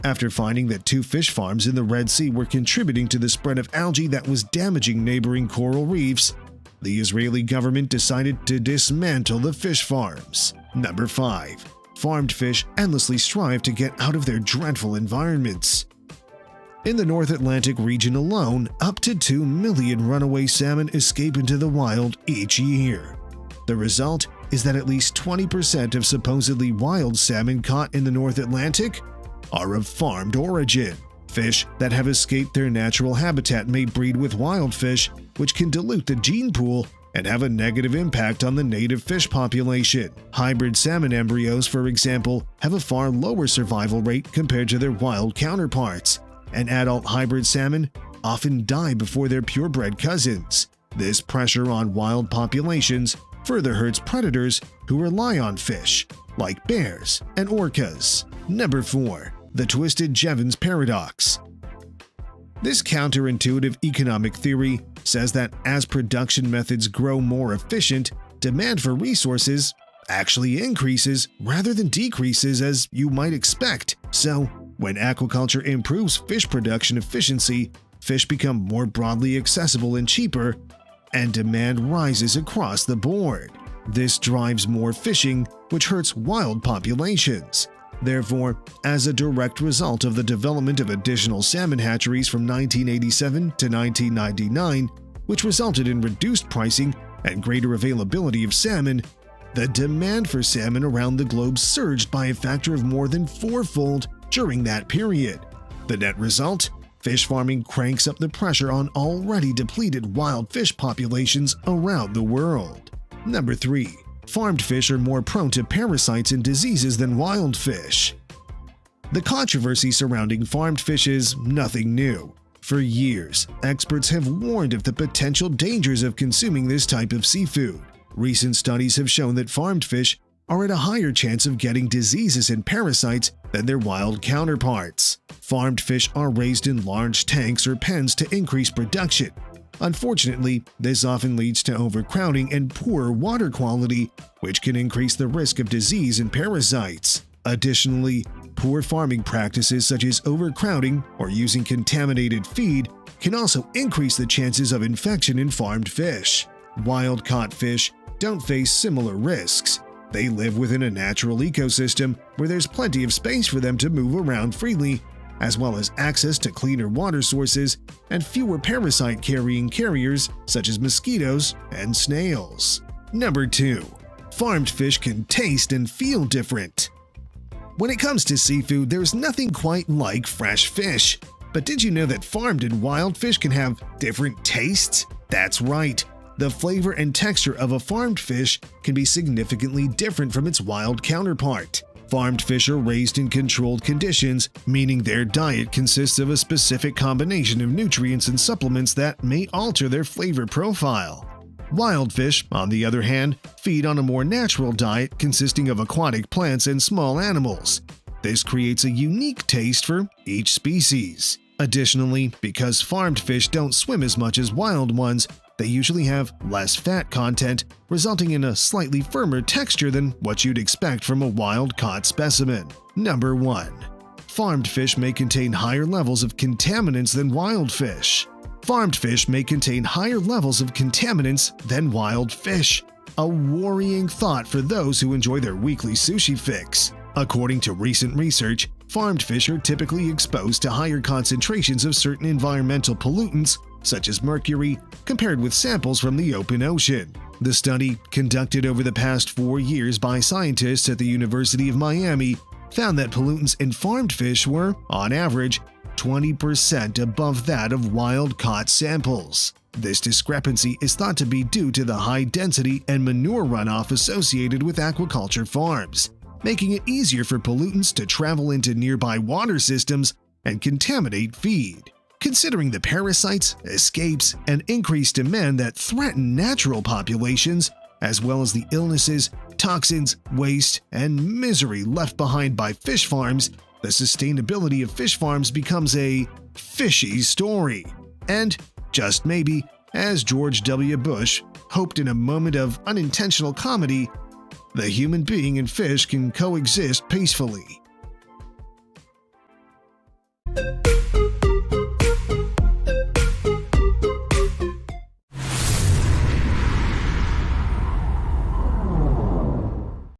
after finding that 2 fish farms in the Red Sea were contributing to the spread of algae that was damaging neighboring coral reefs. The Israeli government decided to dismantle the fish farms. Number 5. Farmed fish endlessly strive to get out of their dreadful environments. In the North Atlantic region alone, up to 2 million runaway salmon escape into the wild each year. The result is that at least 20% of supposedly wild salmon caught in the North Atlantic are of farmed origin. Fish that have escaped their natural habitat may breed with wild fish, which can dilute the gene pool and have a negative impact on the native fish population. Hybrid salmon embryos, for example, have a far lower survival rate compared to their wild counterparts, and adult hybrid salmon often die before their purebred cousins. This pressure on wild populations further hurts predators who rely on fish, like bears and orcas. Number 4. The Twisted Jevons Paradox. This counterintuitive economic theory says that as production methods grow more efficient, demand for resources actually increases rather than decreases, as you might expect. So, when aquaculture improves fish production efficiency, fish become more broadly accessible and cheaper, and demand rises across the board. This drives more fishing, which hurts wild populations. Therefore, as a direct result of the development of additional salmon hatcheries from 1987 to 1999, which resulted in reduced pricing and greater availability of salmon, the demand for salmon around the globe surged by a factor of more than 4-fold during that period. The net result? Fish farming cranks up the pressure on already depleted wild fish populations around the world. Number 3. Farmed fish are more prone to parasites and diseases than wild fish. The controversy surrounding farmed fish is nothing new. For years, experts have warned of the potential dangers of consuming this type of seafood. Recent studies have shown that farmed fish are at a higher chance of getting diseases and parasites than their wild counterparts. Farmed fish are raised in large tanks or pens to increase production. Unfortunately, this often leads to overcrowding and poor water quality, which can increase the risk of disease and parasites. Additionally, poor farming practices such as overcrowding or using contaminated feed can also increase the chances of infection in farmed fish. Wild-caught fish don't face similar risks. They live within a natural ecosystem where there's plenty of space for them to move around freely, as well as access to cleaner water sources and fewer parasite-carrying carriers such as mosquitoes and snails. Number 2. Farmed fish can taste and feel different. When it comes to seafood, there's nothing quite like fresh fish. But did you know that farmed and wild fish can have different tastes? That's right. The flavor and texture of a farmed fish can be significantly different from its wild counterpart. Farmed fish are raised in controlled conditions, meaning their diet consists of a specific combination of nutrients and supplements that may alter their flavor profile. Wild fish, on the other hand, feed on a more natural diet consisting of aquatic plants and small animals. This creates a unique taste for each species. Additionally, because farmed fish don't swim as much as wild ones, they usually have less fat content, resulting in a slightly firmer texture than what you'd expect from a wild-caught specimen. Number 1. Farmed fish may contain higher levels of contaminants than wild fish. Farmed fish may contain higher levels of contaminants than wild fish. A worrying thought for those who enjoy their weekly sushi fix. According to recent research, farmed fish are typically exposed to higher concentrations of certain environmental pollutants, such as mercury, compared with samples from the open ocean. The study, conducted over the past 4 years by scientists at the University of Miami, found that pollutants in farmed fish were, on average, 20% above that of wild-caught samples. This discrepancy is thought to be due to the high density and manure runoff associated with aquaculture farms, making it easier for pollutants to travel into nearby water systems and contaminate feed. Considering the parasites, escapes, and increased demand that threaten natural populations, as well as the illnesses, toxins, waste, and misery left behind by fish farms, the sustainability of fish farms becomes a fishy story. And, just maybe, as George W. Bush hoped in a moment of unintentional comedy, the human being and fish can coexist peacefully.